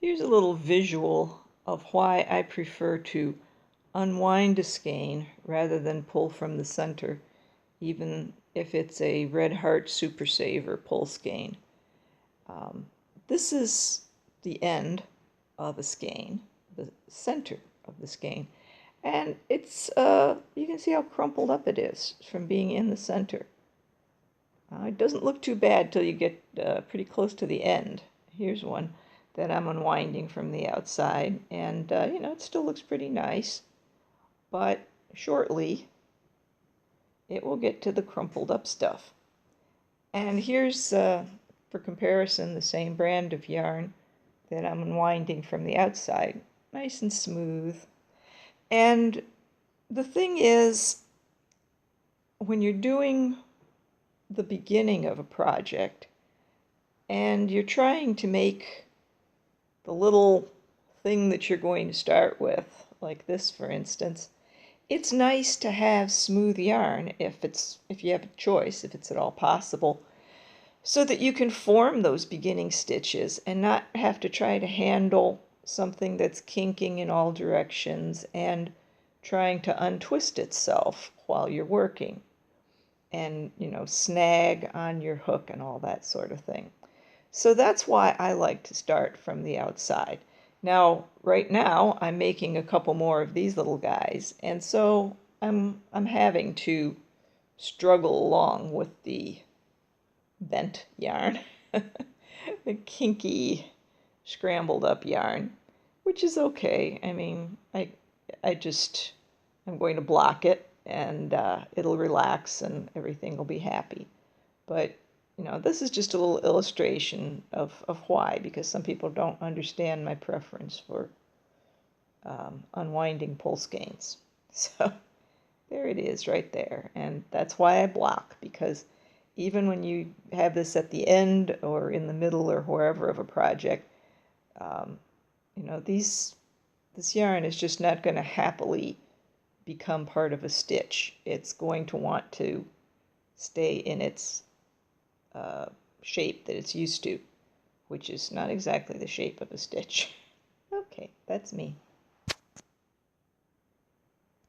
Here's a little visual of why I prefer to unwind a skein rather than pull from the center, even if it's a Red Heart Super Saver pull skein. This is the end of a skein, the center of the skein, and it's you can see how crumpled up it is from being in the center. It doesn't look too bad till you get pretty close to the end. Here's one that I'm unwinding from the outside, and it still looks pretty nice, but shortly it will get to the crumpled up stuff. And here's, for comparison, the same brand of yarn that I'm unwinding from the outside. Nice and smooth. And the thing is, when you're doing the beginning of a project and you're trying to make the little thing that you're going to start with, like this for instance, it's nice to have smooth yarn if you have a choice, if it's at all possible, so that you can form those beginning stitches and not have to try to handle something that's kinking in all directions and trying to untwist itself while you're working and, snag on your hook and all that sort of thing. So that's why I like to start from the outside. Now, right now, I'm making a couple more of these little guys, and so I'm having to struggle along with the bent yarn, the kinky, scrambled up yarn, which is okay. I mean, I'm going to block it, and it'll relax, and everything will be happy. But this is just a little illustration of why, because some people don't understand my preference for unwinding pull skeins. So there it is right there. And that's why I block, because even when you have this at the end or in the middle or wherever of a project, this yarn is just not going to happily become part of a stitch. It's going to want to stay in its shape that it's used to, which is not exactly the shape of a stitch. Okay, that's me.